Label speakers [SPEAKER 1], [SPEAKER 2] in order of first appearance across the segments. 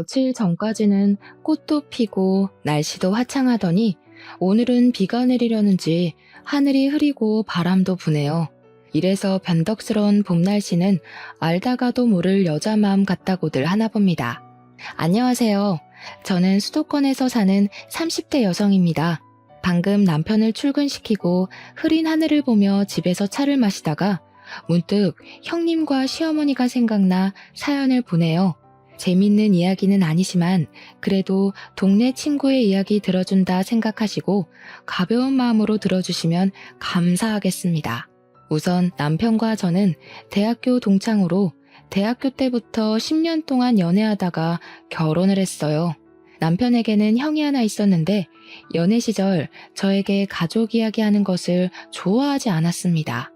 [SPEAKER 1] 며칠 전까지는 꽃도 피고 날씨도 화창하더니 오늘은 비가 내리려는지 하늘이 흐리고 바람도 부네요. 이래서 변덕스러운 봄 날씨는 알다가도 모를 여자 마음 같다고들 하나 봅니다. 안녕하세요. 저는 수도권에서 사는 30대 여성입니다. 방금 남편을 출근시키고 흐린 하늘을 보며 집에서 차를 마시다가 문득 형님과 시어머니가 생각나 사연을 보내요. 재밌는 이야기는 아니지만 그래도 동네 친구의 이야기 들어준다 생각하시고 가벼운 마음으로 들어주시면 감사하겠습니다. 우선 남편과 저는 대학교 동창으로 대학교 때부터 10년 동안 연애하다가 결혼을 했어요. 남편에게는 형이 하나 있었는데 연애 시절 저에게 가족 이야기하는 것을 좋아하지 않았습니다.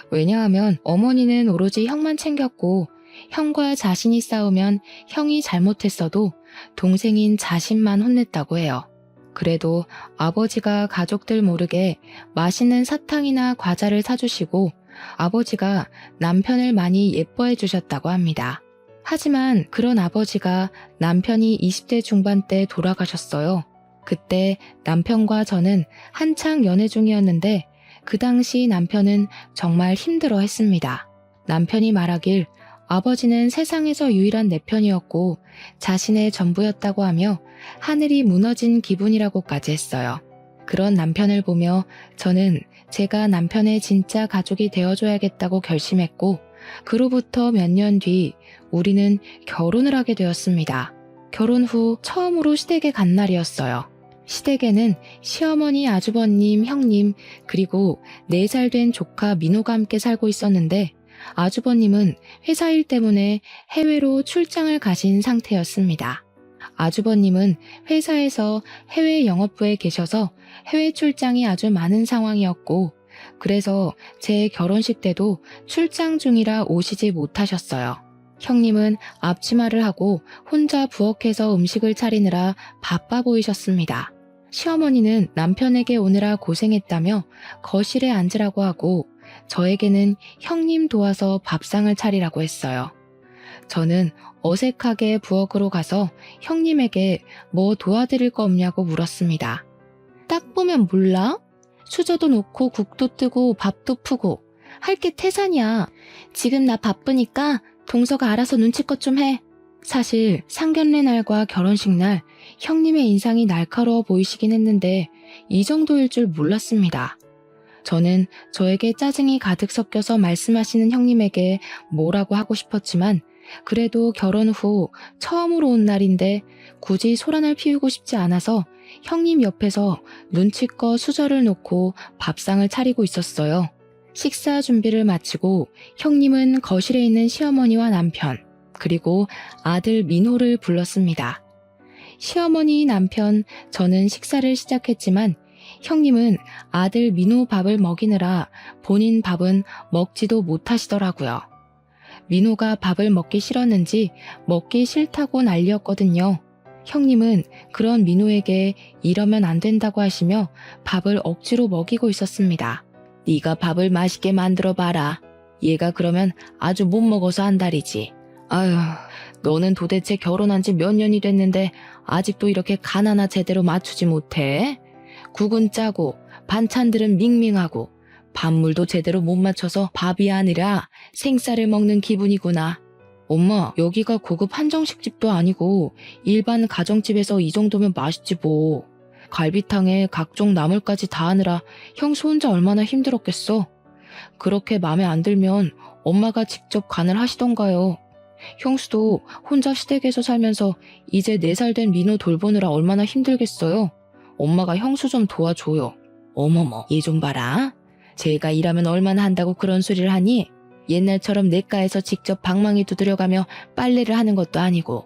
[SPEAKER 1] 왜냐하면 어머니는 오로지 형만 챙겼고 형과 자신이 싸우면 형이 잘못했어도 동생인 자신만 혼냈다고 해요. 그래도 아버지가 가족들 모르게 맛있는 사탕이나 과자를 사주시고 아버지가 남편을 많이 예뻐해 주셨다고 합니다. 하지만 그런 아버지가 남편이 20대 중반 때 돌아가셨어요. 그때 남편과 저는 한창 연애 중이었는데 그 당시 남편은 정말 힘들어 했습니다. 남편이 말하길 아버지는 세상에서 유일한 내 편이었고 자신의 전부였다고 하며 하늘이 무너진 기분이라고까지 했어요. 그런 남편을 보며 저는 제가 남편의 진짜 가족이 되어줘야겠다고 결심했고 그로부터 몇 년 뒤 우리는 결혼을 하게 되었습니다. 결혼 후 처음으로 시댁에 간 날이었어요. 시댁에는 시어머니, 아주버님, 형님, 그리고 4살 된 조카 민호가 함께 살고 있었는데 아주버님은 회사 일 때문에 해외로 출장을 가신 상태였습니다. 아주버님은 회사에서 해외 영업부에 계셔서 해외 출장이 아주 많은 상황이었고 그래서 제 결혼식 때도 출장 중이라 오시지 못하셨어요. 형님은 앞치마를 하고 혼자 부엌에서 음식을 차리느라 바빠 보이셨습니다. 시어머니는 남편에게 오느라 고생했다며 거실에 앉으라고 하고 저에게는 형님 도와서 밥상을 차리라고 했어요. 저는 어색하게 부엌으로 가서 형님에게 뭐 도와드릴 거 없냐고 물었습니다. 딱 보면 몰라? 수저도 놓고 국도 뜨고 밥도 푸고 할 게 태산이야. 지금 나 바쁘니까 동서가 알아서 눈치껏 좀 해. 사실 상견례 날과 결혼식 날 형님의 인상이 날카로워 보이시긴 했는데 이 정도일 줄 몰랐습니다. 저는 저에게 짜증이 가득 섞여서 말씀하시는 형님에게 뭐라고 하고 싶었지만 그래도 결혼 후 처음으로 온 날인데 굳이 소란을 피우고 싶지 않아서 형님 옆에서 눈치껏 수저를 놓고 밥상을 차리고 있었어요. 식사 준비를 마치고 형님은 거실에 있는 시어머니와 남편, 그리고 아들 민호를 불렀습니다. 시어머니, 남편, 저는 식사를 시작했지만 형님은 아들 민호 밥을 먹이느라 본인 밥은 먹지도 못하시더라고요. 민호가 밥을 먹기 싫었는지 먹기 싫다고 난리였거든요. 형님은 그런 민호에게 이러면 안 된다고 하시며 밥을 억지로 먹이고 있었습니다. 네가 밥을 맛있게 만들어 봐라. 얘가 그러면 아주 못 먹어서 안달이지. 아휴, 너는 도대체 결혼한 지 몇 년이 됐는데 아직도 이렇게 간 하나 제대로 맞추지 못해? 국은 짜고 반찬들은 밍밍하고 밥물도 제대로 못 맞춰서 밥이 아니라 생쌀을 먹는 기분이구나. 엄마, 여기가 고급 한정식 집도 아니고 일반 가정집에서 이 정도면 맛있지 뭐. 갈비탕에 각종 나물까지 다 하느라 형수 혼자 얼마나 힘들었겠어. 그렇게 맘에 안 들면 엄마가 직접 간을 하시던가요. 형수도 혼자 시댁에서 살면서 이제 4살 된 민호 돌보느라 얼마나 힘들겠어요. 엄마가 형수 좀 도와줘요. 어머머, 얘 좀 봐라. 제가 일하면 얼마나 한다고 그런 소리를 하니? 옛날처럼 냇가에서 직접 방망이 두드려가며 빨래를 하는 것도 아니고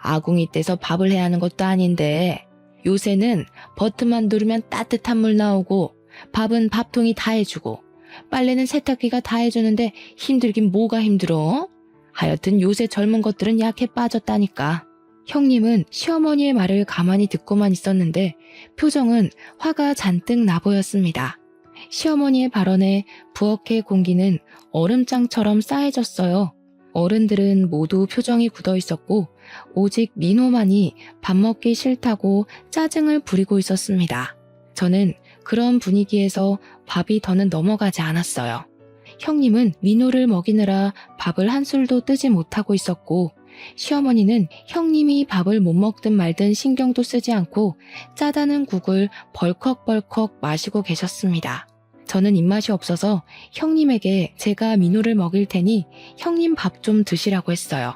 [SPEAKER 1] 아궁이 떼서 밥을 해야 하는 것도 아닌데 요새는 버튼만 누르면 따뜻한 물 나오고 밥은 밥통이 다 해주고 빨래는 세탁기가 다 해주는데 힘들긴 뭐가 힘들어? 하여튼 요새 젊은 것들은 약해 빠졌다니까. 형님은 시어머니의 말을 가만히 듣고만 있었는데 표정은 화가 잔뜩 나 보였습니다. 시어머니의 발언에 부엌의 공기는 얼음장처럼 싸해졌어요. 어른들은 모두 표정이 굳어 있었고 오직 민호만이 밥 먹기 싫다고 짜증을 부리고 있었습니다. 저는 그런 분위기에서 밥이 더는 넘어가지 않았어요. 형님은 민호를 먹이느라 밥을 한 술도 뜨지 못하고 있었고, 시어머니는 형님이 밥을 못 먹든 말든 신경도 쓰지 않고 짜다는 국을 벌컥벌컥 마시고 계셨습니다. 저는 입맛이 없어서 형님에게 제가 민호를 먹일 테니 형님 밥 좀 드시라고 했어요.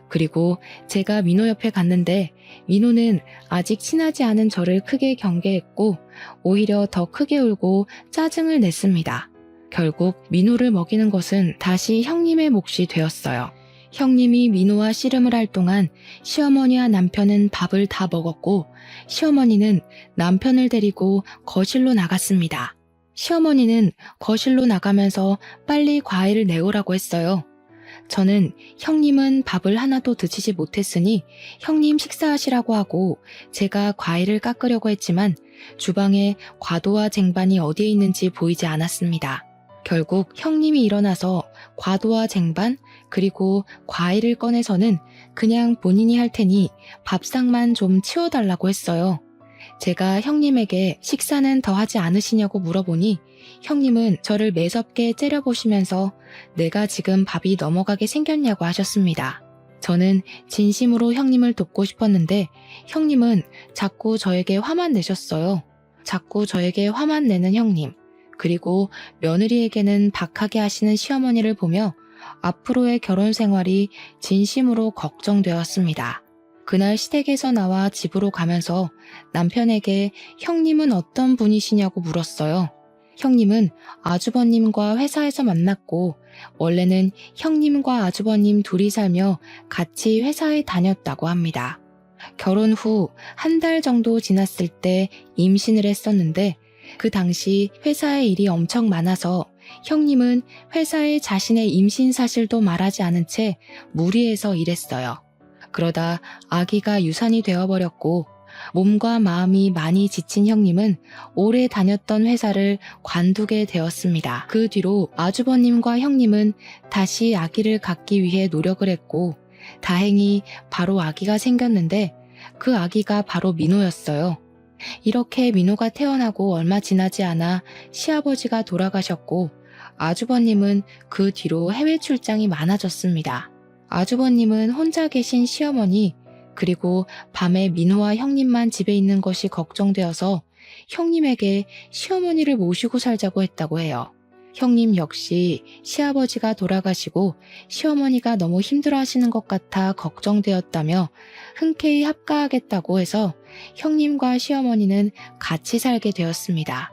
[SPEAKER 1] 그리고 제가 민호 옆에 갔는데 민호는 아직 친하지 않은 저를 크게 경계했고 오히려 더 크게 울고 짜증을 냈습니다. 결국 민호를 먹이는 것은 다시 형님의 몫이 되었어요. 형님이 민호와 씨름을 할 동안 시어머니와 남편은 밥을 다 먹었고 시어머니는 남편을 데리고 거실로 나갔습니다. 시어머니는 거실로 나가면서 빨리 과일을 내오라고 했어요. 저는 형님은 밥을 하나도 드시지 못했으니 형님 식사하시라고 하고 제가 과일을 깎으려고 했지만 주방에 과도와 쟁반이 어디에 있는지 보이지 않았습니다. 결국 형님이 일어나서 과도와 쟁반 그리고 과일을 꺼내서는 그냥 본인이 할 테니 밥상만 좀 치워달라고 했어요. 제가 형님에게 식사는 더 하지 않으시냐고 물어보니 형님은 저를 매섭게 째려보시면서 내가 지금 밥이 넘어가게 생겼냐고 하셨습니다. 저는 진심으로 형님을 돕고 싶었는데 형님은 자꾸 저에게 화만 내셨어요. 자꾸 저에게 화만 내는 형님, 그리고 며느리에게는 박하게 하시는 시어머니를 보며 앞으로의 결혼 생활이 진심으로 걱정되었습니다. 그날 시댁에서 나와 집으로 가면서 남편에게 형님은 어떤 분이시냐고 물었어요. 형님은 아주버님과 회사에서 만났고 원래는 형님과 아주버님 둘이 살며 같이 회사에 다녔다고 합니다. 결혼 후 한 달 정도 지났을 때 임신을 했었는데 그 당시 회사에 일이 엄청 많아서 형님은 회사에 자신의 임신 사실도 말하지 않은 채 무리해서 일했어요. 그러다 아기가 유산이 되어버렸고 몸과 마음이 많이 지친 형님은 오래 다녔던 회사를 관두게 되었습니다. 그 뒤로 아주버님과 형님은 다시 아기를 갖기 위해 노력을 했고 다행히 바로 아기가 생겼는데 그 아기가 바로 민호였어요. 이렇게 민호가 태어나고 얼마 지나지 않아 시아버지가 돌아가셨고 아주버님은 그 뒤로 해외 출장이 많아졌습니다. 아주버님은 혼자 계신 시어머니 그리고 밤에 민호와 형님만 집에 있는 것이 걱정되어서 형님에게 시어머니를 모시고 살자고 했다고 해요. 형님 역시 시아버지가 돌아가시고 시어머니가 너무 힘들어하시는 것 같아 걱정되었다며 흔쾌히 합가하겠다고 해서 형님과 시어머니는 같이 살게 되었습니다.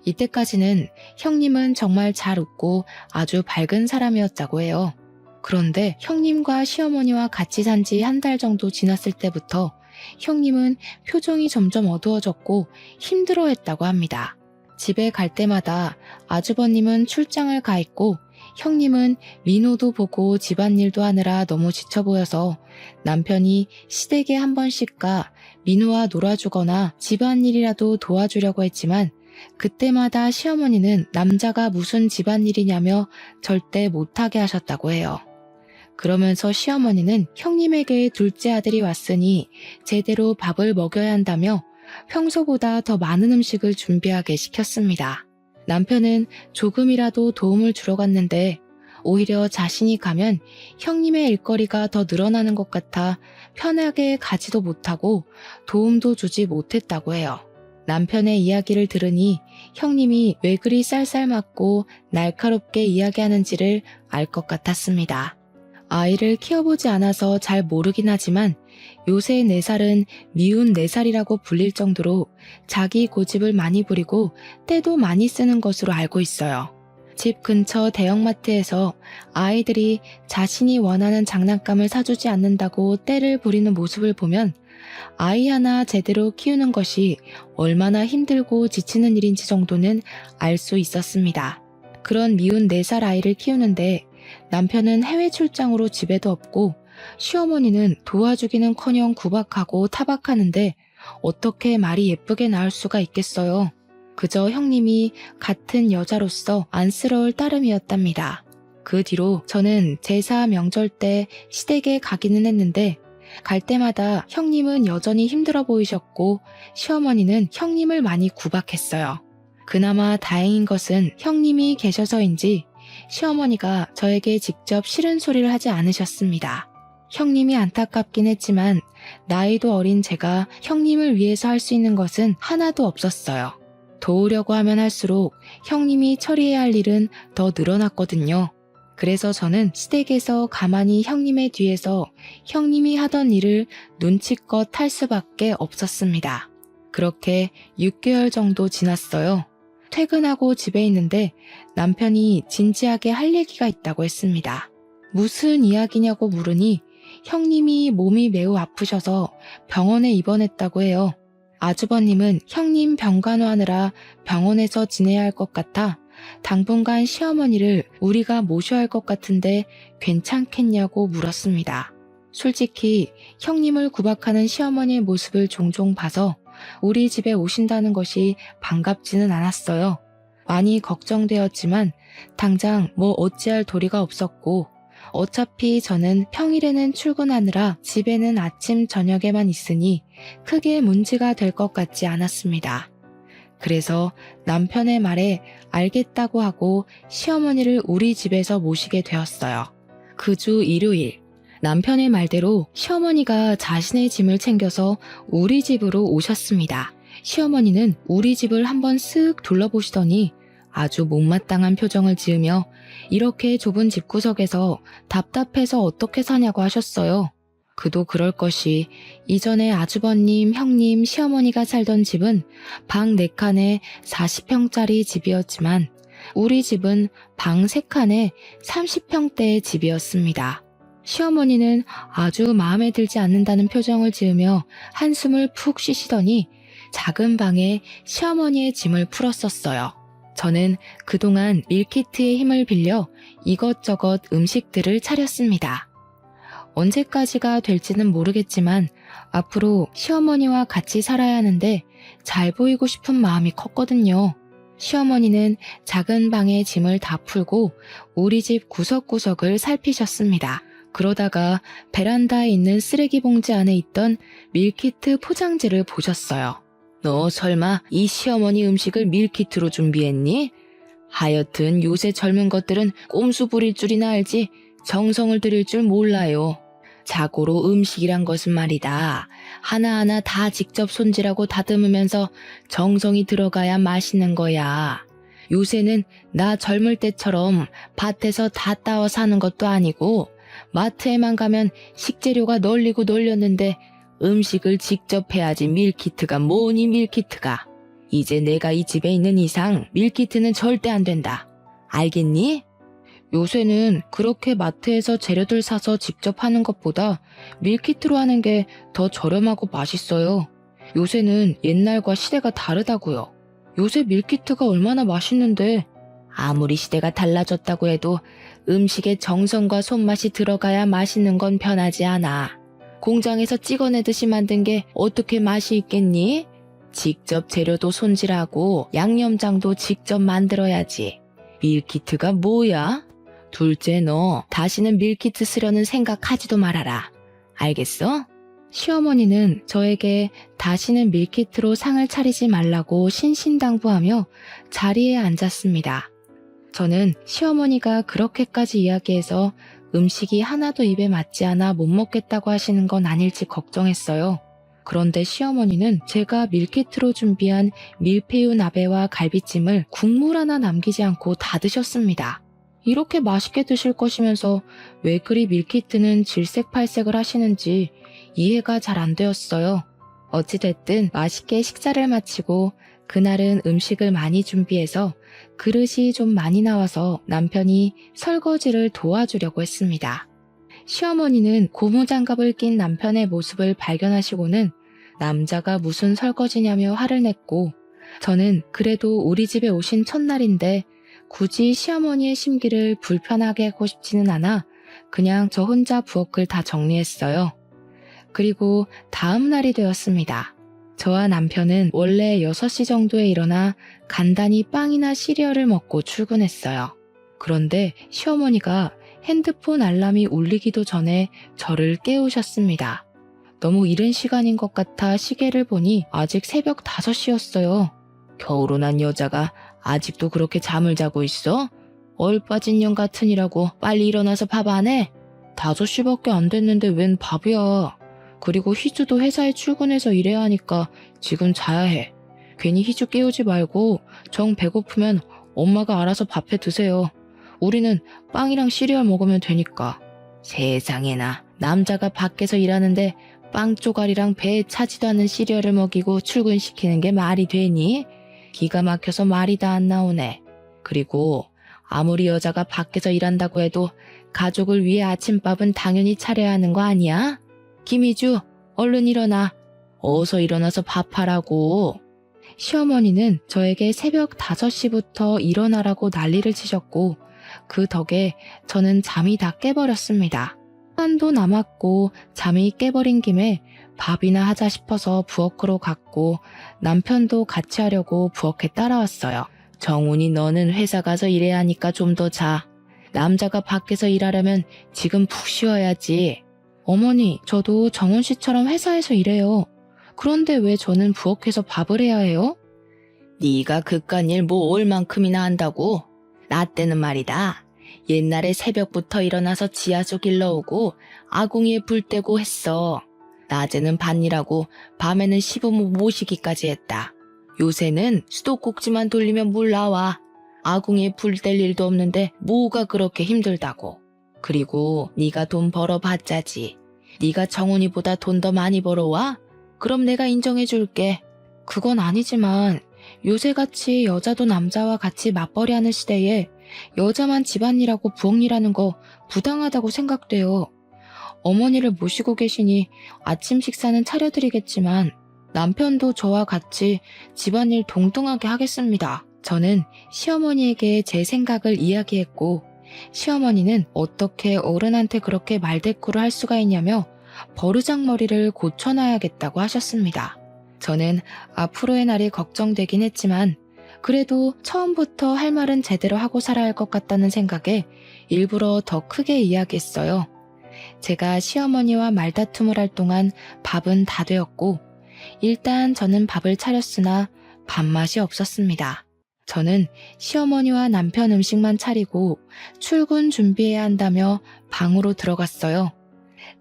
[SPEAKER 1] 이때까지는 형님은 정말 잘 웃고 아주 밝은 사람이었다고 해요. 그런데 형님과 시어머니와 같이 산 지 한 달 정도 지났을 때부터 형님은 표정이 점점 어두워졌고 힘들어했다고 합니다. 집에 갈 때마다 아주버님은 출장을 가 있고 형님은 민호도 보고 집안일도 하느라 너무 지쳐 보여서 남편이 시댁에 한 번씩 가 민호와 놀아주거나 집안일이라도 도와주려고 했지만 그때마다 시어머니는 남자가 무슨 집안일이냐며 절대 못하게 하셨다고 해요. 그러면서 시어머니는 형님에게 둘째 아들이 왔으니 제대로 밥을 먹여야 한다며 평소보다 더 많은 음식을 준비하게 시켰습니다. 남편은 조금이라도 도움을 주러 갔는데 오히려 자신이 가면 형님의 일거리가 더 늘어나는 것 같아 편하게 가지도 못하고 도움도 주지 못했다고 해요. 남편의 이야기를 들으니 형님이 왜 그리 쌀쌀맞고 날카롭게 이야기하는지를 알 것 같았습니다. 아이를 키워보지 않아서 잘 모르긴 하지만 요새 4살은 미운 4살이라고 불릴 정도로 자기 고집을 많이 부리고 때도 많이 쓰는 것으로 알고 있어요. 집 근처 대형마트에서 아이들이 자신이 원하는 장난감을 사주지 않는다고 때를 부리는 모습을 보면 아이 하나 제대로 키우는 것이 얼마나 힘들고 지치는 일인지 정도는 알 수 있었습니다. 그런 미운 4살 아이를 키우는데 남편은 해외 출장으로 집에도 없고 시어머니는 도와주기는커녕 구박하고 타박하는데 어떻게 말이 예쁘게 나올 수가 있겠어요. 그저 형님이 같은 여자로서 안쓰러울 따름이었답니다. 그 뒤로 저는 제사 명절 때 시댁에 가기는 했는데 갈 때마다 형님은 여전히 힘들어 보이셨고 시어머니는 형님을 많이 구박했어요. 그나마 다행인 것은 형님이 계셔서인지 시어머니가 저에게 직접 싫은 소리를 하지 않으셨습니다. 형님이 안타깝긴 했지만 나이도 어린 제가 형님을 위해서 할 수 있는 것은 하나도 없었어요. 도우려고 하면 할수록 형님이 처리해야 할 일은 더 늘어났거든요. 그래서 저는 시댁에서 가만히 형님의 뒤에서 형님이 하던 일을 눈치껏 할 수밖에 없었습니다. 그렇게 6개월 정도 지났어요. 퇴근하고 집에 있는데 남편이 진지하게 할 얘기가 있다고 했습니다. 무슨 이야기냐고 물으니 형님이 몸이 매우 아프셔서 병원에 입원했다고 해요. 아주버님은 형님 병간호하느라 병원에서 지내야 할 것 같아 당분간 시어머니를 우리가 모셔야 할 것 같은데 괜찮겠냐고 물었습니다. 솔직히 형님을 구박하는 시어머니의 모습을 종종 봐서 우리 집에 오신다는 것이 반갑지는 않았어요. 많이 걱정되었지만 당장 뭐 어찌할 도리가 없었고 어차피 저는 평일에는 출근하느라 집에는 아침 저녁에만 있으니 크게 문제가 될 것 같지 않았습니다. 그래서 남편의 말에 알겠다고 하고 시어머니를 우리 집에서 모시게 되었어요. 그 주 일요일, 남편의 말대로 시어머니가 자신의 짐을 챙겨서 우리 집으로 오셨습니다. 시어머니는 우리 집을 한번 쓱 둘러보시더니 아주 못마땅한 표정을 지으며 이렇게 좁은 집구석에서 답답해서 어떻게 사냐고 하셨어요. 그도 그럴 것이 이전에 아주버님, 형님, 시어머니가 살던 집은 방 4칸에 40평짜리 집이었지만 우리 집은 방 3칸에 30평대의 집이었습니다. 시어머니는 아주 마음에 들지 않는다는 표정을 지으며 한숨을 푹 쉬시더니 작은 방에 시어머니의 짐을 풀었었어요. 저는 그동안 밀키트의 힘을 빌려 이것저것 음식들을 차렸습니다. 언제까지가 될지는 모르겠지만 앞으로 시어머니와 같이 살아야 하는데 잘 보이고 싶은 마음이 컸거든요. 시어머니는 작은 방에 짐을 다 풀고 우리 집 구석구석을 살피셨습니다. 그러다가 베란다에 있는 쓰레기 봉지 안에 있던 밀키트 포장지를 보셨어요. 너 설마 이 시어머니 음식을 밀키트로 준비했니? 하여튼 요새 젊은 것들은 꼼수 부릴 줄이나 알지 정성을 들일 줄 몰라요. 자고로 음식이란 것은 말이다. 하나하나 다 직접 손질하고 다듬으면서 정성이 들어가야 맛있는 거야. 요새는 나 젊을 때처럼 밭에서 다 따와 사는 것도 아니고 마트에만 가면 식재료가 널리고 널렸는데 음식을 직접 해야지 밀키트가 뭐니 밀키트가. 이제 내가 이 집에 있는 이상 밀키트는 절대 안 된다. 알겠니? 요새는 그렇게 마트에서 재료들 사서 직접 하는 것보다 밀키트로 하는 게 더 저렴하고 맛있어요. 요새는 옛날과 시대가 다르다고요. 요새 밀키트가 얼마나 맛있는데 아무리 시대가 달라졌다고 해도 음식에 정성과 손맛이 들어가야 맛있는 건 변하지 않아. 공장에서 찍어내듯이 만든 게 어떻게 맛이 있겠니? 직접 재료도 손질하고 양념장도 직접 만들어야지. 밀키트가 뭐야? 둘째 너 다시는 밀키트 쓰려는 생각하지도 말아라. 알겠어? 시어머니는 저에게 다시는 밀키트로 상을 차리지 말라고 신신당부하며 자리에 앉았습니다. 저는 시어머니가 그렇게까지 이야기해서 음식이 하나도 입에 맞지 않아 못 먹겠다고 하시는 건 아닐지 걱정했어요. 그런데 시어머니는 제가 밀키트로 준비한 밀푀유 나베와 갈비찜을 국물 하나 남기지 않고 다 드셨습니다. 이렇게 맛있게 드실 것이면서 왜 그리 밀키트는 질색팔색을 하시는지 이해가 잘 안 되었어요. 어찌됐든 맛있게 식사를 마치고 그날은 음식을 많이 준비해서 그릇이 좀 많이 나와서 남편이 설거지를 도와주려고 했습니다. 시어머니는 고무장갑을 낀 남편의 모습을 발견하시고는 남자가 무슨 설거지냐며 화를 냈고 저는 그래도 우리 집에 오신 첫날인데 굳이 시어머니의 심기를 불편하게 하고 싶지는 않아 그냥 저 혼자 부엌을 다 정리했어요. 그리고 다음 날이 되었습니다. 저와 남편은 원래 6시 정도에 일어나 간단히 빵이나 시리얼을 먹고 출근했어요. 그런데 시어머니가 핸드폰 알람이 울리기도 전에 저를 깨우셨습니다. 너무 이른 시간인 것 같아 시계를 보니 아직 새벽 5시였어요. 겨울로 난 여자가 아직도 그렇게 잠을 자고 있어? 얼빠진 년 같으니라고 빨리 일어나서 밥 안 해? 5시밖에 안 됐는데 웬 밥이야. 그리고 희주도 회사에 출근해서 일해야 하니까 지금 자야 해. 괜히 희주 깨우지 말고 정 배고프면 엄마가 알아서 밥해 드세요. 우리는 빵이랑 시리얼 먹으면 되니까. 세상에나, 남자가 밖에서 일하는데 빵 쪼가리랑 배에 차지도 않는 시리얼을 먹이고 출근시키는 게 말이 되니? 기가 막혀서 말이 다 안 나오네. 그리고 아무리 여자가 밖에서 일한다고 해도 가족을 위해 아침밥은 당연히 차려야 하는 거 아니야? 김희주, 얼른 일어나. 어서 일어나서 밥하라고. 시어머니는 저에게 새벽 5시부터 일어나라고 난리를 치셨고 그 덕에 저는 잠이 다 깨버렸습니다. 시간도 남았고 잠이 깨버린 김에 밥이나 하자 싶어서 부엌으로 갔고 남편도 같이 하려고 부엌에 따라왔어요. 정훈이 너는 회사 가서 일해야 하니까 좀 더 자. 남자가 밖에서 일하려면 지금 푹 쉬어야지. 어머니, 저도 정훈 씨처럼 회사에서 일해요. 그런데 왜 저는 부엌에서 밥을 해야 해요? 네가 그깟 일 뭐 얼만큼이나 한다고? 나 때는 말이다. 옛날에 새벽부터 일어나서 지하수 길러오고 아궁이에 불 떼고 했어. 낮에는 밭일하고 밤에는 시부모 모시기까지 했다. 요새는 수도꼭지만 돌리면 물 나와. 아궁이에 불 뗄 일도 없는데 뭐가 그렇게 힘들다고. 그리고 네가 돈 벌어봤자지. 네가 정훈이보다 돈 더 많이 벌어와? 그럼 내가 인정해줄게. 그건 아니지만 요새같이 여자도 남자와 같이 맞벌이하는 시대에 여자만 집안일하고 부엌일하는 거 부당하다고 생각돼요. 어머니를 모시고 계시니 아침 식사는 차려드리겠지만 남편도 저와 같이 집안일 동등하게 하겠습니다. 저는 시어머니에게 제 생각을 이야기했고 시어머니는 어떻게 어른한테 그렇게 말대꾸를 할 수가 있냐며 버르장머리를 고쳐놔야겠다고 하셨습니다. 저는 앞으로의 날이 걱정되긴 했지만 그래도 처음부터 할 말은 제대로 하고 살아야 할 것 같다는 생각에 일부러 더 크게 이야기했어요. 제가 시어머니와 말다툼을 할 동안 밥은 다 되었고 일단 저는 밥을 차렸으나 밥맛이 없었습니다. 저는 시어머니와 남편 음식만 차리고 출근 준비해야 한다며 방으로 들어갔어요.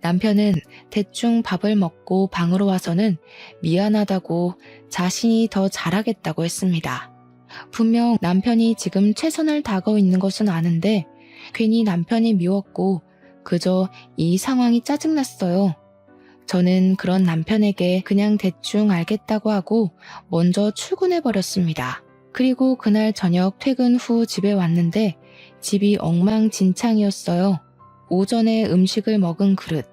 [SPEAKER 1] 남편은 대충 밥을 먹고 방으로 와서는 미안하다고 자신이 더 잘하겠다고 했습니다. 분명 남편이 지금 최선을 다하고 있는 것은 아는데 괜히 남편이 미웠고 그저 이 상황이 짜증났어요. 저는 그런 남편에게 그냥 대충 알겠다고 하고 먼저 출근해버렸습니다. 그리고 그날 저녁 퇴근 후 집에 왔는데 집이 엉망진창이었어요. 오전에 음식을 먹은 그릇,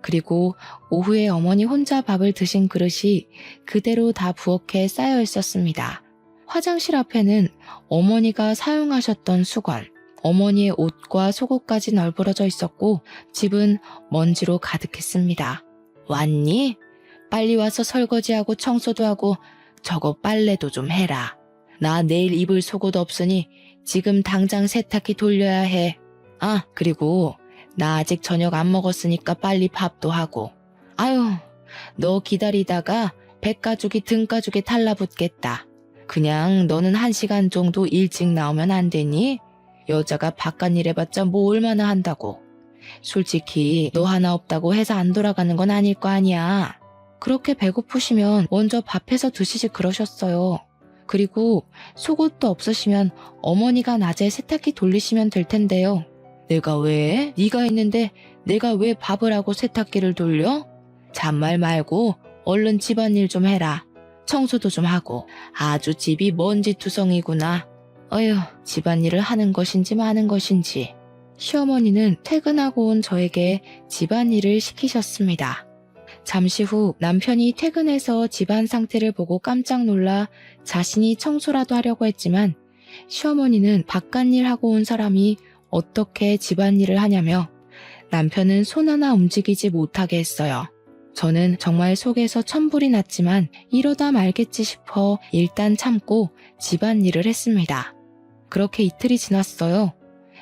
[SPEAKER 1] 그리고 오후에 어머니 혼자 밥을 드신 그릇이 그대로 다 부엌에 쌓여 있었습니다. 화장실 앞에는 어머니가 사용하셨던 수건, 어머니의 옷과 속옷까지 널브러져 있었고 집은 먼지로 가득했습니다. 왔니? 빨리 와서 설거지하고 청소도 하고 저거 빨래도 좀 해라. 나 내일 입을 속옷 없으니 지금 당장 세탁기 돌려야 해. 아, 그리고 나 아직 저녁 안 먹었으니까 빨리 밥도 하고. 아유, 너 기다리다가 백가죽이 등가죽에 달라붙겠다. 그냥 너는 1시간 정도 일찍 나오면 안 되니? 여자가 바깥일 해봤자 뭐 얼마나 한다고. 솔직히 너 하나 없다고 회사 안 돌아가는 건 아닐 거 아니야. 그렇게 배고프시면 먼저 밥해서 드시지 그러셨어요. 그리고 속옷도 없으시면 어머니가 낮에 세탁기 돌리시면 될 텐데요. 내가 왜? 네가 있는데 내가 왜 밥을 하고 세탁기를 돌려? 잔말 말고 얼른 집안일 좀 해라. 청소도 좀 하고. 아주 집이 먼지투성이구나. 어휴, 집안일을 하는 것인지 마는 것인지. 시어머니는 퇴근하고 온 저에게 집안일을 시키셨습니다. 잠시 후 남편이 퇴근해서 집안 상태를 보고 깜짝 놀라 자신이 청소라도 하려고 했지만 시어머니는 바깥일 하고 온 사람이 어떻게 집안일을 하냐며 남편은 손 하나 움직이지 못하게 했어요. 저는 정말 속에서 천불이 났지만 이러다 말겠지 싶어 일단 참고 집안일을 했습니다. 그렇게 이틀이 지났어요.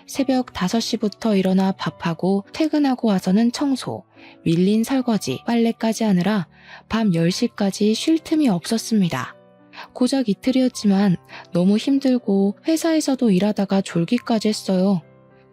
[SPEAKER 1] 새벽 5시부터 일어나 밥하고 퇴근하고 와서는 청소, 밀린 설거지, 빨래까지 하느라 밤 10시까지 쉴 틈이 없었습니다. 고작 이틀이었지만 너무 힘들고 회사에서도 일하다가 졸기까지 했어요.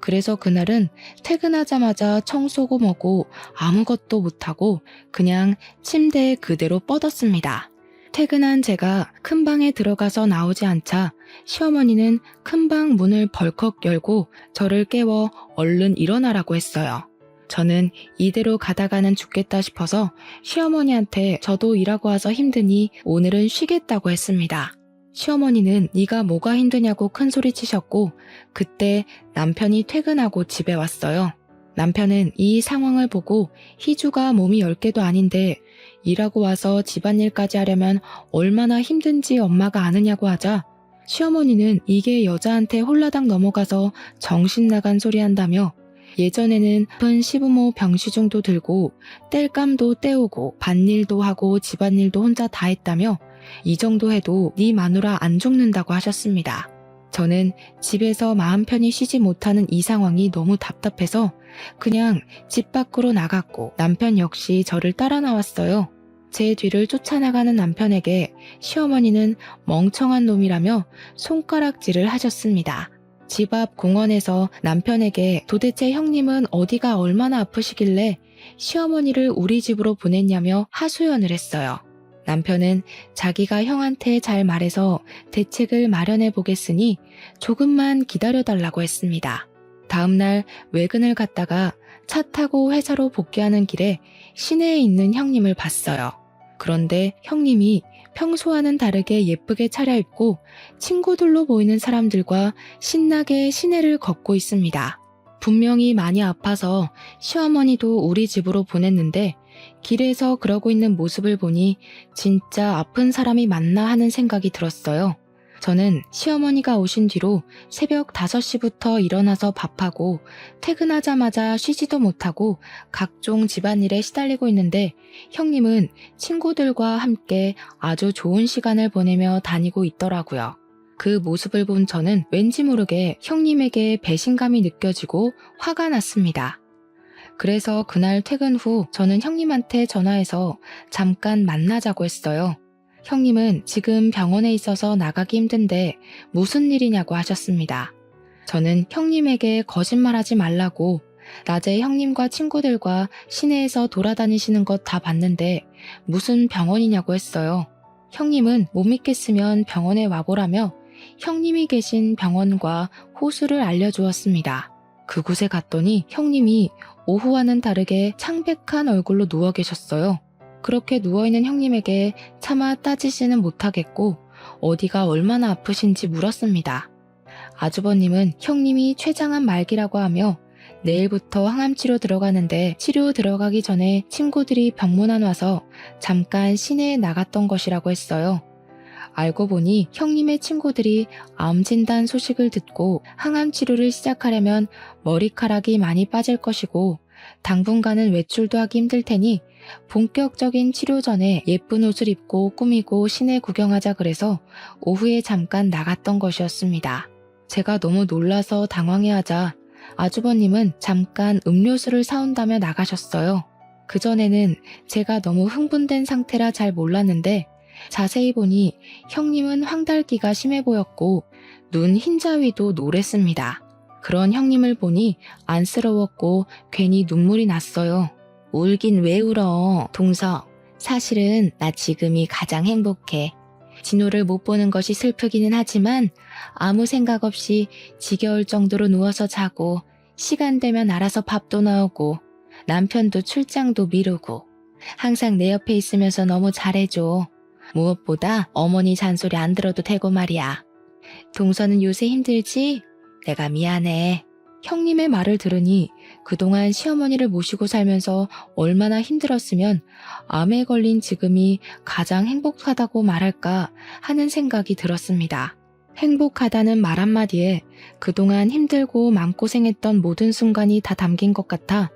[SPEAKER 1] 그래서 그날은 퇴근하자마자 청소고 뭐고 아무것도 못하고 그냥 침대에 그대로 뻗었습니다. 퇴근한 제가 큰 방에 들어가서 나오지 않자 시어머니는 큰 방 문을 벌컥 열고 저를 깨워 얼른 일어나라고 했어요. 저는 이대로 가다가는 죽겠다 싶어서 시어머니한테 저도 일하고 와서 힘드니 오늘은 쉬겠다고 했습니다. 시어머니는 네가 뭐가 힘드냐고 큰소리 치셨고 그때 남편이 퇴근하고 집에 왔어요. 남편은 이 상황을 보고 희주가 몸이 10개도 아닌데 일하고 와서 집안일까지 하려면 얼마나 힘든지 엄마가 아느냐고 하자 시어머니는 이게 여자한테 홀라당 넘어가서 정신 나간 소리 한다며 예전에는 아픈 시부모 병시중도 들고 뗄감도 떼우고 밭일도 하고 집안일도 혼자 다 했다며 이 정도 해도 네 마누라 안 죽는다고 하셨습니다. 저는 집에서 마음 편히 쉬지 못하는 이 상황이 너무 답답해서 그냥 집 밖으로 나갔고 남편 역시 저를 따라 나왔어요. 제 뒤를 쫓아나가는 남편에게 시어머니는 멍청한 놈이라며 손가락질을 하셨습니다. 집 앞 공원에서 남편에게 도대체 형님은 어디가 얼마나 아프시길래 시어머니를 우리 집으로 보냈냐며 하소연을 했어요. 남편은 자기가 형한테 잘 말해서 대책을 마련해 보겠으니 조금만 기다려달라고 했습니다. 다음날 외근을 갔다가 차 타고 회사로 복귀하는 길에 시내에 있는 형님을 봤어요. 그런데 형님이 평소와는 다르게 예쁘게 차려입고 친구들로 보이는 사람들과 신나게 시내를 걷고 있습니다. 분명히 많이 아파서 시어머니도 우리 집으로 보냈는데 길에서 그러고 있는 모습을 보니 진짜 아픈 사람이 맞나 하는 생각이 들었어요. 저는 시어머니가 오신 뒤로 새벽 5시부터 일어나서 밥하고 퇴근하자마자 쉬지도 못하고 각종 집안일에 시달리고 있는데 형님은 친구들과 함께 아주 좋은 시간을 보내며 다니고 있더라고요. 그 모습을 본 저는 왠지 모르게 형님에게 배신감이 느껴지고 화가 났습니다. 그래서 그날 퇴근 후 저는 형님한테 전화해서 잠깐 만나자고 했어요. 형님은 지금 병원에 있어서 나가기 힘든데 무슨 일이냐고 하셨습니다. 저는 형님에게 거짓말하지 말라고 낮에 형님과 친구들과 시내에서 돌아다니시는 것 다 봤는데 무슨 병원이냐고 했어요. 형님은 못 믿겠으면 병원에 와보라며 형님이 계신 병원과 호수를 알려주었습니다. 그곳에 갔더니 형님이 오후와는 다르게 창백한 얼굴로 누워 계셨어요. 그렇게 누워있는 형님에게 차마 따지지는 못하겠고 어디가 얼마나 아프신지 물었습니다. 아주버님은 형님이 췌장암 말기라고 하며 내일부터 항암치료 들어가는데 치료 들어가기 전에 친구들이 병문안 와서 잠깐 시내에 나갔던 것이라고 했어요. 알고 보니 형님의 친구들이 암 진단 소식을 듣고 항암 치료를 시작하려면 머리카락이 많이 빠질 것이고 당분간은 외출도 하기 힘들 테니 본격적인 치료 전에 예쁜 옷을 입고 꾸미고 시내 구경하자 그래서 오후에 잠깐 나갔던 것이었습니다. 제가 너무 놀라서 당황해하자 아주버님은 잠깐 음료수를 사온다며 나가셨어요. 그전에는 제가 너무 흥분된 상태라 잘 몰랐는데 자세히 보니 형님은 황달기가 심해 보였고 눈 흰자위도 노랬습니다. 그런 형님을 보니 안쓰러웠고 괜히 눈물이 났어요. 울긴 왜 울어, 동서. 사실은 나 지금이 가장 행복해. 진호를 못 보는 것이 슬프기는 하지만 아무 생각 없이 지겨울 정도로 누워서 자고 시간 되면 알아서 밥도 나오고 남편도 출장도 미루고 항상 내 옆에 있으면서 너무 잘해줘. 무엇보다 어머니 잔소리 안 들어도 되고 말이야. 동서는 요새 힘들지? 내가 미안해. 형님의 말을 들으니 그동안 시어머니를 모시고 살면서 얼마나 힘들었으면 암에 걸린 지금이 가장 행복하다고 말할까 하는 생각이 들었습니다. 행복하다는 말 한마디에 그동안 힘들고 마음고생했던 모든 순간이 다 담긴 것 같아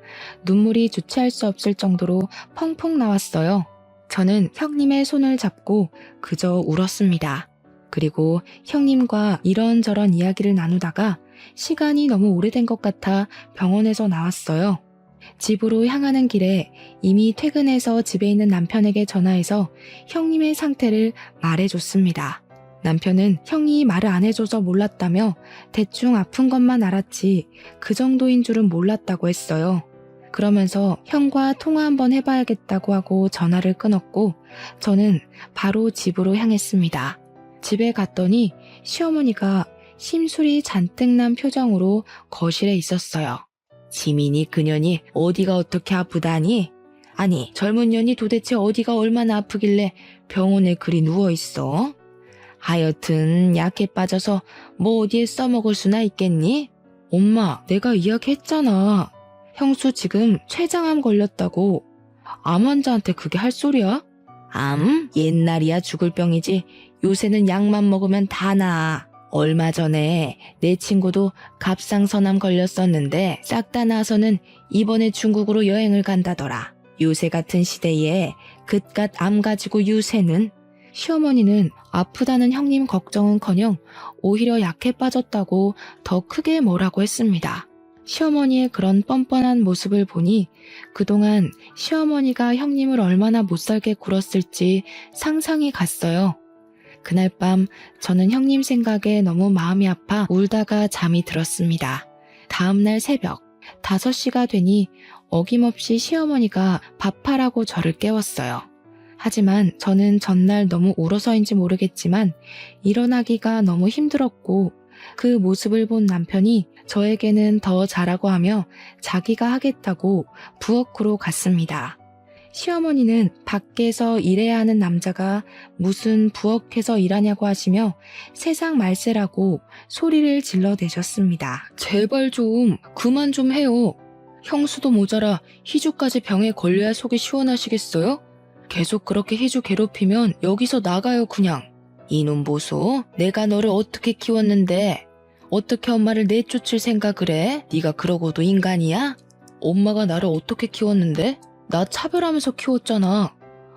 [SPEAKER 1] 눈물이 주체할 수 없을 정도로 펑펑 나왔어요. 저는 형님의 손을 잡고 그저 울었습니다. 그리고 형님과 이런저런 이야기를 나누다가 시간이 너무 오래된 것 같아 병원에서 나왔어요. 집으로 향하는 길에 이미 퇴근해서 집에 있는 남편에게 전화해서 형님의 상태를 말해줬습니다. 남편은 형이 말을 안 해줘서 몰랐다며 대충 아픈 것만 알았지 그 정도인 줄은 몰랐다고 했어요. 그러면서 형과 통화 한번 해봐야겠다고 하고 전화를 끊었고 저는 바로 집으로 향했습니다. 집에 갔더니 시어머니가 심술이 잔뜩 난 표정으로 거실에 있었어요. 지민이 그년이 어디가 어떻게 아프다니? 아니 젊은 년이 도대체 어디가 얼마나 아프길래 병원에 그리 누워있어? 하여튼 약해 빠져서 뭐 어디에 써먹을 수나 있겠니? 엄마 내가 이야기했잖아. 형수 지금 췌장암 걸렸다고. 암 환자한테 그게 할 소리야? 암? 옛날이야 죽을 병이지 요새는 약만 먹으면 다 나아. 얼마 전에 내 친구도 갑상선암 걸렸었는데 싹 다 나서는 이번에 중국으로 여행을 간다더라. 요새 같은 시대에 그깟 암 가지고 유세는? 시어머니는 아프다는 형님 걱정은커녕 오히려 약해 빠졌다고 더 크게 뭐라고 했습니다. 시어머니의 그런 뻔뻔한 모습을 보니 그동안 시어머니가 형님을 얼마나 못살게 굴었을지 상상이 갔어요. 그날 밤 저는 형님 생각에 너무 마음이 아파 울다가 잠이 들었습니다. 다음날 새벽 5시가 되니 어김없이 시어머니가 밥하라고 저를 깨웠어요. 하지만 저는 전날 너무 울어서인지 모르겠지만 일어나기가 너무 힘들었고 그 모습을 본 남편이 저에게는 더 잘하고 하며 자기가 하겠다고 부엌으로 갔습니다. 시어머니는 밖에서 일해야 하는 남자가 무슨 부엌에서 일하냐고 하시며 세상 말세라고 소리를 질러대셨습니다. 제발 좀 그만 좀 해요. 형수도 모자라 희주까지 병에 걸려야 속이 시원하시겠어요? 계속 그렇게 희주 괴롭히면 여기서 나가요 그냥. 이놈 보소. 내가 너를 어떻게 키웠는데 어떻게 엄마를 내쫓을 생각을 해? 네가 그러고도 인간이야? 엄마가 나를 어떻게 키웠는데? 나 차별하면서 키웠잖아.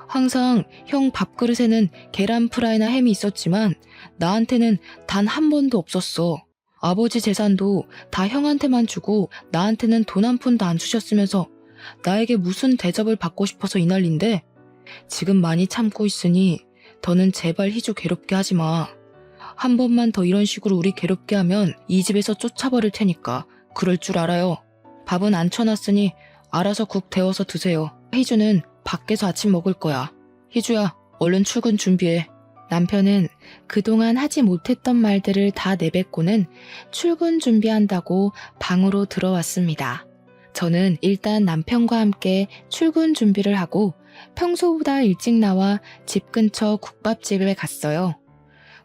[SPEAKER 1] 항상 형 밥그릇에는 계란 프라이나 햄이 있었지만 나한테는 단 한 번도 없었어. 아버지 재산도 다 형한테만 주고 나한테는 돈 한 푼도 안 주셨으면서 나에게 무슨 대접을 받고 싶어서 이 난린데? 지금 많이 참고 있으니 더는 제발 희주 괴롭게 하지 마. 한 번만 더 이런 식으로 우리 괴롭게 하면 이 집에서 쫓아버릴 테니까 그럴 줄 알아요. 밥은 안 쳐놨으니 알아서 국 데워서 드세요. 희주는 밖에서 아침 먹을 거야. 희주야, 얼른 출근 준비해. 남편은 그동안 하지 못했던 말들을 다 내뱉고는 출근 준비한다고 방으로 들어왔습니다. 저는 일단 남편과 함께 출근 준비를 하고 평소보다 일찍 나와 집 근처 국밥집에 갔어요.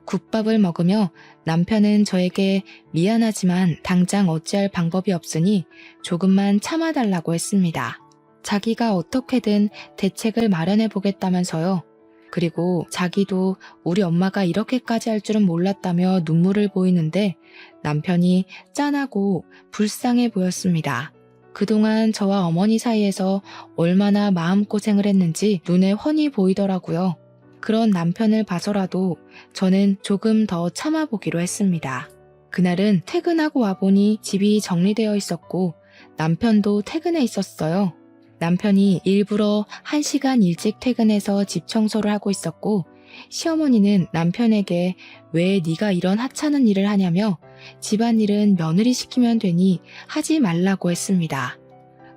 [SPEAKER 1] 국밥을 먹으며 남편은 저에게 미안하지만 당장 어찌할 방법이 없으니 조금만 참아달라고 했습니다. 자기가 어떻게든 대책을 마련해 보겠다면서요. 그리고 자기도 우리 엄마가 이렇게까지 할 줄은 몰랐다며 눈물을 보이는데 남편이 짠하고 불쌍해 보였습니다. 그동안 저와 어머니 사이에서 얼마나 마음고생을 했는지 눈에 훤히 보이더라고요. 그런 남편을 봐서라도 저는 조금 더 참아보기로 했습니다. 그날은 퇴근하고 와보니 집이 정리되어 있었고 남편도 퇴근해 있었어요. 남편이 일부러 1시간 일찍 퇴근해서 집 청소를 하고 있었고 시어머니는 남편에게 왜 네가 이런 하찮은 일을 하냐며 집안일은 며느리 시키면 되니 하지 말라고 했습니다.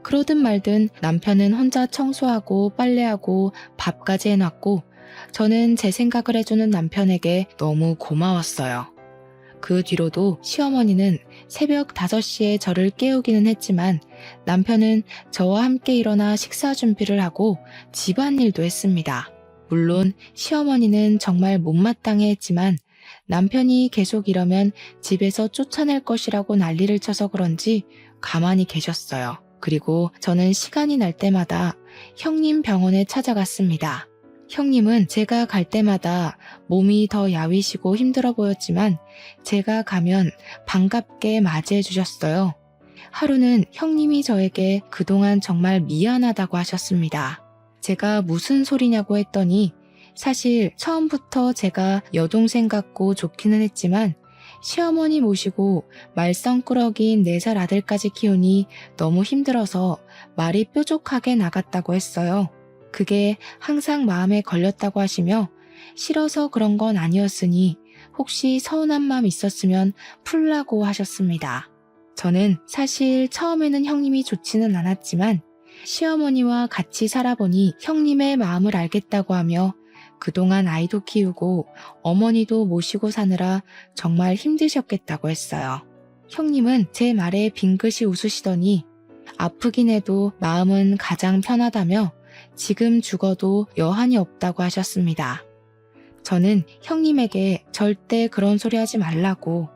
[SPEAKER 1] 그러든 말든 남편은 혼자 청소하고 빨래하고 밥까지 해놨고 저는 제 생각을 해주는 남편에게 너무 고마웠어요. 그 뒤로도 시어머니는 새벽 5시에 저를 깨우기는 했지만 남편은 저와 함께 일어나 식사 준비를 하고 집안일도 했습니다. 물론 시어머니는 정말 못마땅해 했지만 남편이 계속 이러면 집에서 쫓아낼 것이라고 난리를 쳐서 그런지 가만히 계셨어요. 그리고 저는 시간이 날 때마다 형님 병원에 찾아갔습니다. 형님은 제가 갈 때마다 몸이 더 야위시고 힘들어 보였지만 제가 가면 반갑게 맞이해 주셨어요. 하루는 형님이 저에게 그동안 정말 미안하다고 하셨습니다. 제가 무슨 소리냐고 했더니 사실 처음부터 제가 여동생 같고 좋기는 했지만 시어머니 모시고 말썽꾸러기인 4살 아들까지 키우니 너무 힘들어서 말이 뾰족하게 나갔다고 했어요. 그게 항상 마음에 걸렸다고 하시며 싫어서 그런 건 아니었으니 혹시 서운한 마음 있었으면 풀라고 하셨습니다. 저는 사실 처음에는 형님이 좋지는 않았지만 시어머니와 같이 살아보니 형님의 마음을 알겠다고 하며 그동안 아이도 키우고 어머니도 모시고 사느라 정말 힘드셨겠다고 했어요. 형님은 제 말에 빙긋이 웃으시더니 아프긴 해도 마음은 가장 편하다며 지금 죽어도 여한이 없다고 하셨습니다. 저는 형님에게 절대 그런 소리 하지 말라고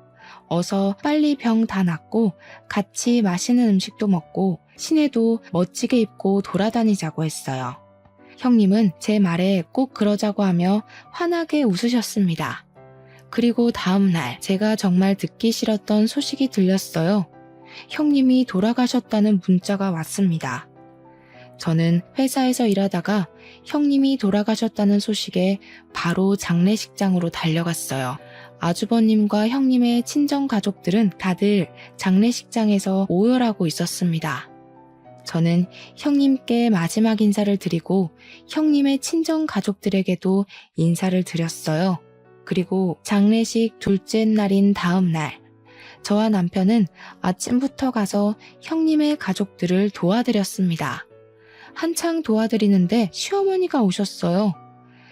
[SPEAKER 1] 어서 빨리 병 다 낫고 같이 맛있는 음식도 먹고 시내도 멋지게 입고 돌아다니자고 했어요. 형님은 제 말에 꼭 그러자고 하며 환하게 웃으셨습니다. 그리고 다음 날 제가 정말 듣기 싫었던 소식이 들렸어요. 형님이 돌아가셨다는 문자가 왔습니다. 저는 회사에서 일하다가 형님이 돌아가셨다는 소식에 바로 장례식장으로 달려갔어요. 아주버님과 형님의 친정 가족들은 다들 장례식장에서 오열하고 있었습니다. 저는 형님께 마지막 인사를 드리고 형님의 친정 가족들에게도 인사를 드렸어요. 그리고 장례식 둘째 날인 다음 날, 저와 남편은 아침부터 가서 형님의 가족들을 도와드렸습니다. 한창 도와드리는데 시어머니가 오셨어요.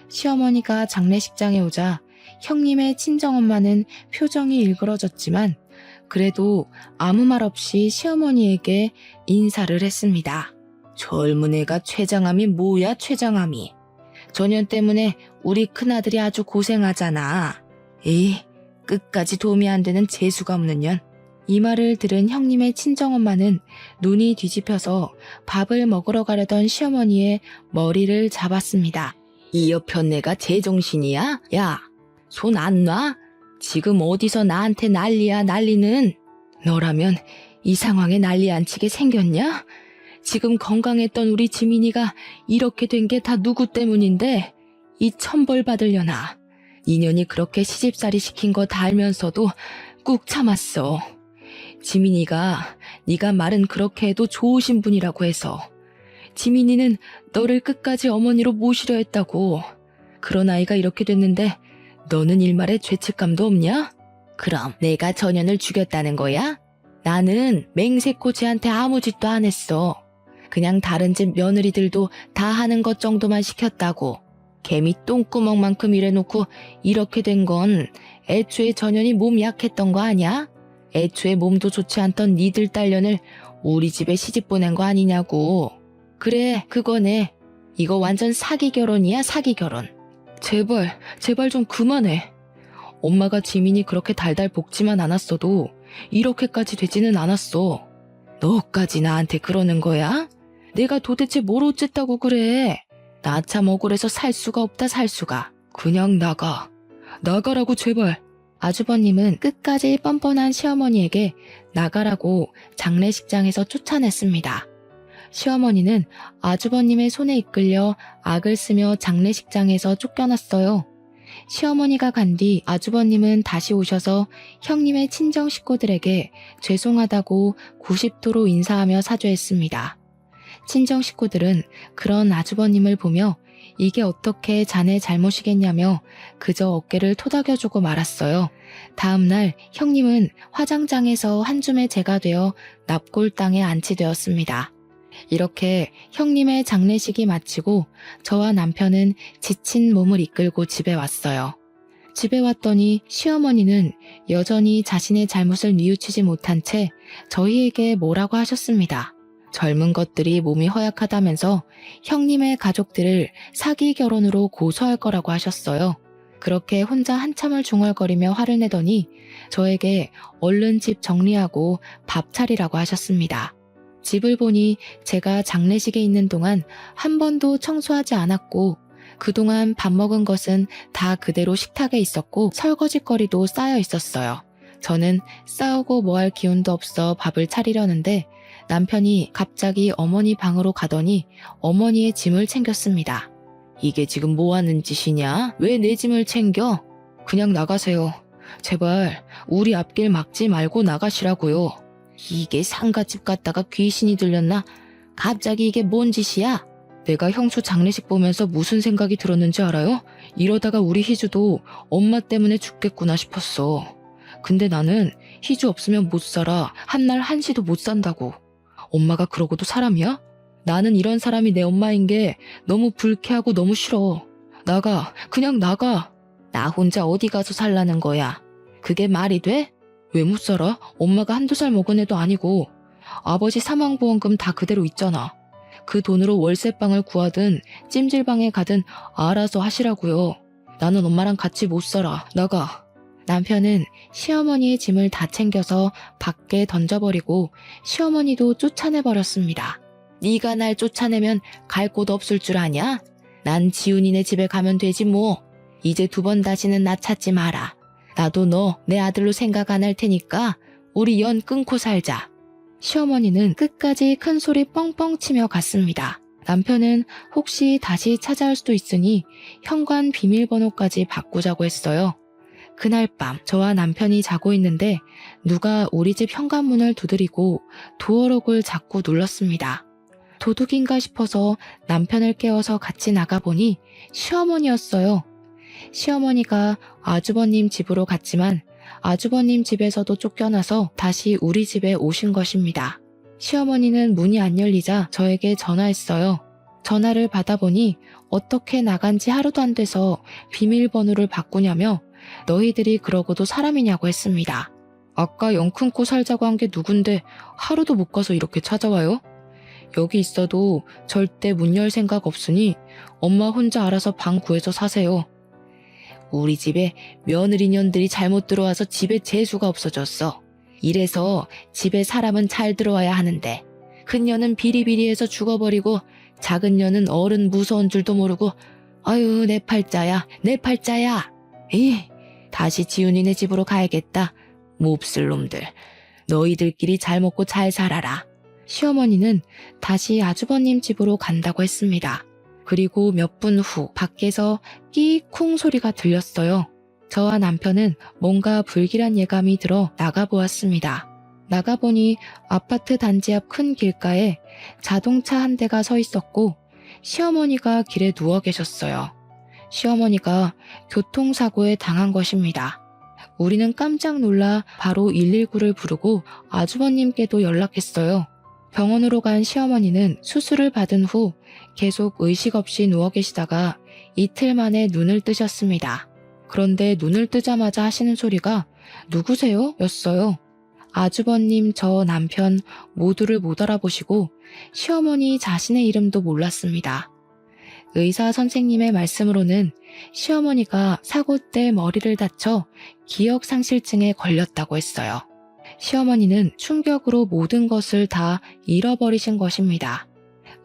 [SPEAKER 1] 시어머니가 장례식장에 오자 형님의 친정엄마는 표정이 일그러졌지만 그래도 아무 말 없이 시어머니에게 인사를 했습니다. 젊은 애가 췌장암이 뭐야 췌장암이. 전염 때문에 우리 큰아들이 아주 고생하잖아. 에이, 끝까지 도움이 안 되는 재수가 없는 년. 이 말을 들은 형님의 친정엄마는 눈이 뒤집혀서 밥을 먹으러 가려던 시어머니의 머리를 잡았습니다. 이 여편네가 제정신이야? 야, 손 안 놔? 지금 어디서 나한테 난리야 난리는. 너라면 이 상황에 난리 안 치게 생겼냐? 지금 건강했던 우리 지민이가 이렇게 된 게 다 누구 때문인데 이 천벌 받으려나. 인연이 그렇게 시집살이 시킨 거 다 알면서도 꾹 참았어. 지민이가 네가 말은 그렇게 해도 좋으신 분이라고 해서. 지민이는 너를 끝까지 어머니로 모시려 했다고. 그런 아이가 이렇게 됐는데 너는 일말의 죄책감도 없냐? 그럼 내가 전현을 죽였다는 거야? 나는 맹세코 쟤한테 아무 짓도 안 했어. 그냥 다른 집 며느리들도 다 하는 것 정도만 시켰다고. 개미 똥구멍만큼 일해놓고 이렇게 된 건 애초에 전현이 몸 약했던 거 아니야? 애초에 몸도 좋지 않던 니들 딸년을 우리 집에 시집 보낸 거 아니냐고. 그래, 그거네. 이거 완전 사기 결혼이야, 사기 결혼. 제발 좀 그만해. 엄마가 지민이 그렇게 달달 볶지만 않았어도 이렇게까지 되지는 않았어. 너까지 나한테 그러는 거야? 내가 도대체 뭘 어쨌다고 그래? 나 참 억울해서 살 수가 없다 살 수가. 그냥 나가라고 제발. 아주버님은 끝까지 뻔뻔한 시어머니에게 나가라고 장례식장에서 쫓아냈습니다. 시어머니는 아주버님의 손에 이끌려 악을 쓰며 장례식장에서 쫓겨났어요. 시어머니가 간 뒤 아주버님은 다시 오셔서 형님의 친정 식구들에게 죄송하다고 90도로 인사하며 사죄했습니다. 친정 식구들은 그런 아주버님을 보며 이게 어떻게 자네 잘못이겠냐며 그저 어깨를 토닥여주고 말았어요. 다음 날 형님은 화장장에서 한 줌의 재가 되어 납골당에 안치되었습니다. 이렇게 형님의 장례식이 마치고 저와 남편은 지친 몸을 이끌고 집에 왔어요. 집에 왔더니 시어머니는 여전히 자신의 잘못을 뉘우치지 못한 채 저희에게 뭐라고 하셨습니다. 젊은 것들이 몸이 허약하다면서 형님의 가족들을 사기 결혼으로 고소할 거라고 하셨어요. 그렇게 혼자 한참을 중얼거리며 화를 내더니 저에게 얼른 집 정리하고 밥 차리라고 하셨습니다. 집을 보니 제가 장례식에 있는 동안 한 번도 청소하지 않았고 그동안 밥 먹은 것은 다 그대로 식탁에 있었고 설거지거리도 쌓여 있었어요. 저는 싸우고 뭐 할 기운도 없어 밥을 차리려는데 남편이 갑자기 어머니 방으로 가더니 어머니의 짐을 챙겼습니다. 이게 지금 뭐 하는 짓이냐? 왜 내 짐을 챙겨? 그냥 나가세요. 제발 우리 앞길 막지 말고 나가시라고요. 이게 상가집 갔다가 귀신이 들렸나? 갑자기 이게 뭔 짓이야? 내가 형수 장례식 보면서 무슨 생각이 들었는지 알아요? 이러다가 우리 희주도 엄마 때문에 죽겠구나 싶었어. 근데 나는 희주 없으면 못 살아. 한날 한시도 못 산다고. 엄마가 그러고도 사람이야? 나는 이런 사람이 내 엄마인 게 너무 불쾌하고 너무 싫어. 나가, 그냥 나가. 나 혼자 어디 가서 살라는 거야. 그게 말이 돼? 왜 못 살아? 엄마가 한두 살 먹은 애도 아니고 아버지 사망보험금 다 그대로 있잖아. 그 돈으로 월세방을 구하든 찜질방에 가든 알아서 하시라고요. 나는 엄마랑 같이 못 살아. 나가. 남편은 시어머니의 짐을 다 챙겨서 밖에 던져버리고 시어머니도 쫓아내버렸습니다. 네가 날 쫓아내면 갈 곳 없을 줄 아냐? 난 지훈이네 집에 가면 되지 뭐. 이제 2번 다시는 나 찾지 마라. 나도 너 내 아들로 생각 안 할 테니까 우리 연 끊고 살자. 시어머니는 끝까지 큰 소리 뻥뻥 치며 갔습니다. 남편은 혹시 다시 찾아올 수도 있으니 현관 비밀번호까지 바꾸자고 했어요. 그날 밤 저와 남편이 자고 있는데 누가 우리 집 현관문을 두드리고 도어록을 자꾸 눌렀습니다. 도둑인가 싶어서 남편을 깨워서 같이 나가보니 시어머니였어요. 시어머니가 아주버님 집으로 갔지만 아주버님 집에서도 쫓겨나서 다시 우리 집에 오신 것입니다. 시어머니는 문이 안 열리자 저에게 전화했어요. 전화를 받아보니 어떻게 나간 지 하루도 안 돼서 비밀번호를 바꾸냐며 너희들이 그러고도 사람이냐고 했습니다. 아까 영 끊고 살자고 한 게 누군데 하루도 못 가서 이렇게 찾아와요? 여기 있어도 절대 문 열 생각 없으니 엄마 혼자 알아서 방 구해서 사세요. 우리 집에 며느리년들이 잘못 들어와서 집에 재수가 없어졌어. 이래서 집에 사람은 잘 들어와야 하는데 큰 년은 비리비리해서 죽어버리고 작은 년은 어른 무서운 줄도 모르고 아유 내 팔자야 내 팔자야. 다시 지훈이네 집으로 가야겠다. 몹쓸 놈들. 너희들끼리 잘 먹고 잘 살아라. 시어머니는 다시 아주버님 집으로 간다고 했습니다. 그리고 몇 분 후 밖에서 끼쿵 소리가 들렸어요. 저와 남편은 뭔가 불길한 예감이 들어 나가보았습니다. 나가보니 아파트 단지 앞 큰 길가에 자동차 한 대가 서 있었고 시어머니가 길에 누워 계셨어요. 시어머니가 교통사고에 당한 것입니다. 우리는 깜짝 놀라 바로 119를 부르고 아주버님께도 연락했어요. 병원으로 간 시어머니는 수술을 받은 후 계속 의식 없이 누워 계시다가 이틀 만에 눈을 뜨셨습니다. 그런데 눈을 뜨자마자 하시는 소리가 누구세요? 였어요. 아주버님, 저 남편 모두를 못 알아보시고 시어머니 자신의 이름도 몰랐습니다. 의사 선생님의 말씀으로는 시어머니가 사고 때 머리를 다쳐 기억상실증에 걸렸다고 했어요. 시어머니는 충격으로 모든 것을 다 잃어버리신 것입니다.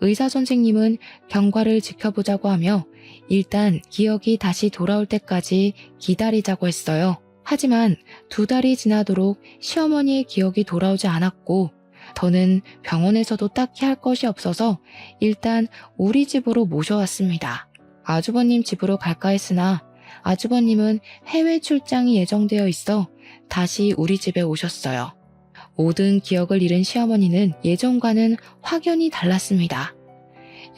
[SPEAKER 1] 의사 선생님은 경과를 지켜보자고 하며 일단 기억이 다시 돌아올 때까지 기다리자고 했어요. 하지만 2달이 지나도록 시어머니의 기억이 돌아오지 않았고 더는 병원에서도 딱히 할 것이 없어서 일단 우리 집으로 모셔왔습니다. 아주버님 집으로 갈까 했으나 아주버님은 해외 출장이 예정되어 있어 다시 우리 집에 오셨어요. 모든 기억을 잃은 시어머니는 예전과는 확연히 달랐습니다.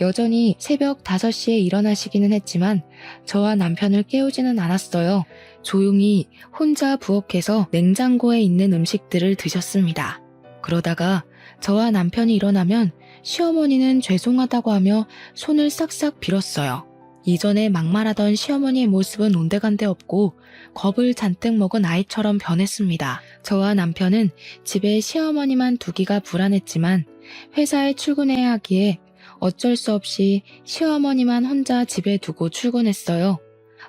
[SPEAKER 1] 여전히 새벽 5시에 일어나시기는 했지만 저와 남편을 깨우지는 않았어요. 조용히 혼자 부엌에서 냉장고에 있는 음식들을 드셨습니다. 그러다가 저와 남편이 일어나면 시어머니는 죄송하다고 하며 손을 싹싹 빌었어요. 이전에 막말하던 시어머니의 모습은 온데간데 없고 겁을 잔뜩 먹은 아이처럼 변했습니다. 저와 남편은 집에 시어머니만 두기가 불안했지만 회사에 출근해야 하기에 어쩔 수 없이 시어머니만 혼자 집에 두고 출근했어요.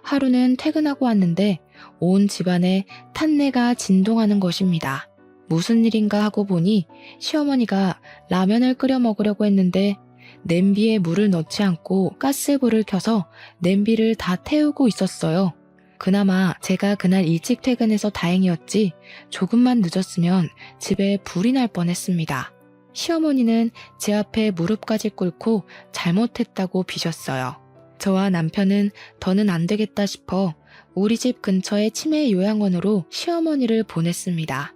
[SPEAKER 1] 하루는 퇴근하고 왔는데 온 집안에 탄내가 진동하는 것입니다. 무슨 일인가 하고 보니 시어머니가 라면을 끓여 먹으려고 했는데 냄비에 물을 넣지 않고 가스불을 켜서 냄비를 다 태우고 있었어요. 그나마 제가 그날 일찍 퇴근해서 다행이었지 조금만 늦었으면 집에 불이 날 뻔했습니다. 시어머니는 제 앞에 무릎까지 꿇고 잘못했다고 비셨어요. 저와 남편은 더는 안 되겠다 싶어 우리 집 근처의 치매 요양원으로 시어머니를 보냈습니다.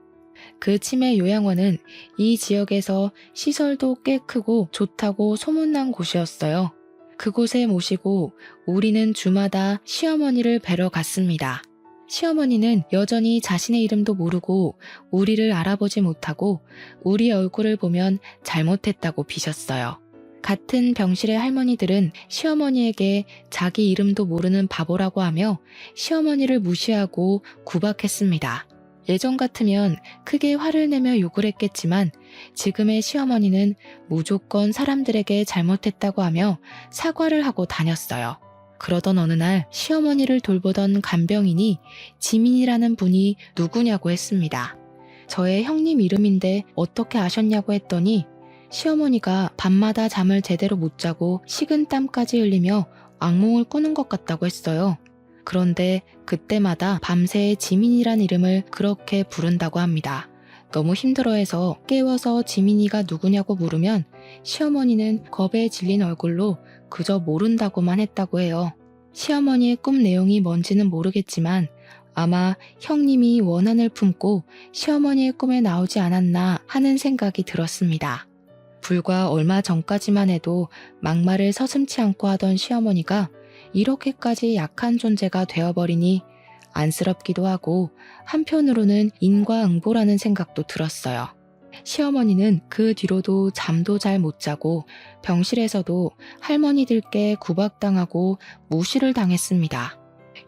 [SPEAKER 1] 그 치매 요양원은 이 지역에서 시설도 꽤 크고 좋다고 소문난 곳이었어요. 그곳에 모시고 우리는 주마다 시어머니를 뵈러 갔습니다. 시어머니는 여전히 자신의 이름도 모르고 우리를 알아보지 못하고 우리 얼굴을 보면 잘못했다고 비셨어요. 같은 병실의 할머니들은 시어머니에게 자기 이름도 모르는 바보라고 하며 시어머니를 무시하고 구박했습니다. 예전 같으면 크게 화를 내며 욕을 했겠지만 지금의 시어머니는 무조건 사람들에게 잘못했다고 하며 사과를 하고 다녔어요. 그러던 어느 날 시어머니를 돌보던 간병인이 지민이라는 분이 누구냐고 했습니다. 저의 형님 이름인데 어떻게 아셨냐고 했더니 시어머니가 밤마다 잠을 제대로 못 자고 식은땀까지 흘리며 악몽을 꾸는 것 같다고 했어요. 그런데 그때마다 밤새 지민이란 이름을 그렇게 부른다고 합니다. 너무 힘들어해서 깨워서 지민이가 누구냐고 물으면 시어머니는 겁에 질린 얼굴로 그저 모른다고만 했다고 해요. 시어머니의 꿈 내용이 뭔지는 모르겠지만 아마 형님이 원한을 품고 시어머니의 꿈에 나오지 않았나 하는 생각이 들었습니다. 불과 얼마 전까지만 해도 막말을 서슴지 않고 하던 시어머니가 이렇게까지 약한 존재가 되어버리니 안쓰럽기도 하고 한편으로는 인과응보라는 생각도 들었어요. 시어머니는 그 뒤로도 잠도 잘 못 자고 병실에서도 할머니들께 구박당하고 무시를 당했습니다.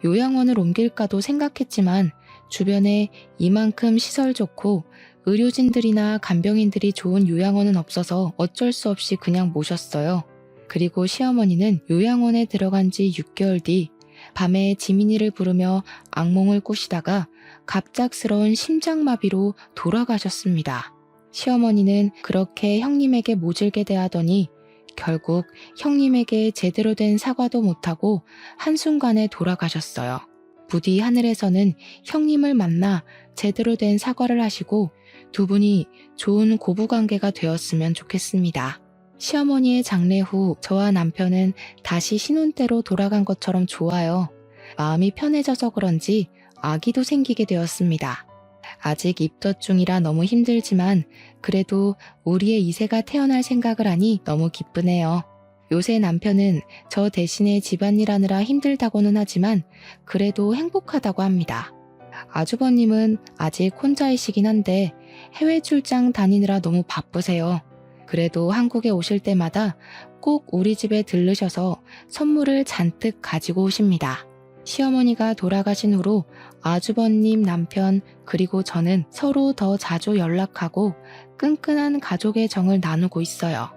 [SPEAKER 1] 요양원을 옮길까도 생각했지만 주변에 이만큼 시설 좋고 의료진들이나 간병인들이 좋은 요양원은 없어서 어쩔 수 없이 그냥 모셨어요. 그리고 시어머니는 요양원에 들어간 지 6개월 뒤 밤에 지민이를 부르며 악몽을 꾸시다가 갑작스러운 심장마비로 돌아가셨습니다. 시어머니는 그렇게 형님에게 모질게 대하더니 결국 형님에게 제대로 된 사과도 못하고 한순간에 돌아가셨어요. 부디 하늘에서는 형님을 만나 제대로 된 사과를 하시고 두 분이 좋은 고부관계가 되었으면 좋겠습니다. 시어머니의 장례 후 저와 남편은 다시 신혼때로 돌아간 것처럼 좋아요. 마음이 편해져서 그런지 아기도 생기게 되었습니다. 아직 입덧 중이라 너무 힘들지만 그래도 우리의 이세가 태어날 생각을 하니 너무 기쁘네요. 요새 남편은 저 대신에 집안일 하느라 힘들다고는 하지만 그래도 행복하다고 합니다. 아주버님은 아직 혼자이시긴 한데 해외 출장 다니느라 너무 바쁘세요. 그래도 한국에 오실 때마다 꼭 우리 집에 들르셔서 선물을 잔뜩 가지고 오십니다. 시어머니가 돌아가신 후로 아주버님 남편 그리고 저는 서로 더 자주 연락하고 끈끈한 가족의 정을 나누고 있어요.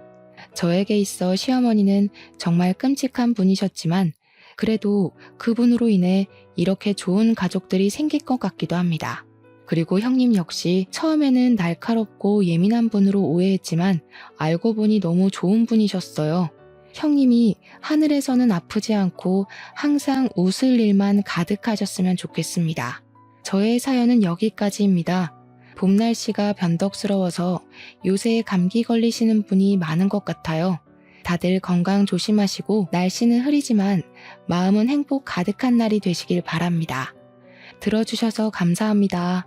[SPEAKER 1] 저에게 있어 시어머니는 정말 끔찍한 분이셨지만 그래도 그분으로 인해 이렇게 좋은 가족들이 생길 것 같기도 합니다. 그리고 형님 역시 처음에는 날카롭고 예민한 분으로 오해했지만 알고 보니 너무 좋은 분이셨어요. 형님이 하늘에서는 아프지 않고 항상 웃을 일만 가득하셨으면 좋겠습니다. 저의 사연은 여기까지입니다. 봄 날씨가 변덕스러워서 요새 감기 걸리시는 분이 많은 것 같아요. 다들 건강 조심하시고 날씨는 흐리지만 마음은 행복 가득한 날이 되시길 바랍니다. 들어주셔서 감사합니다.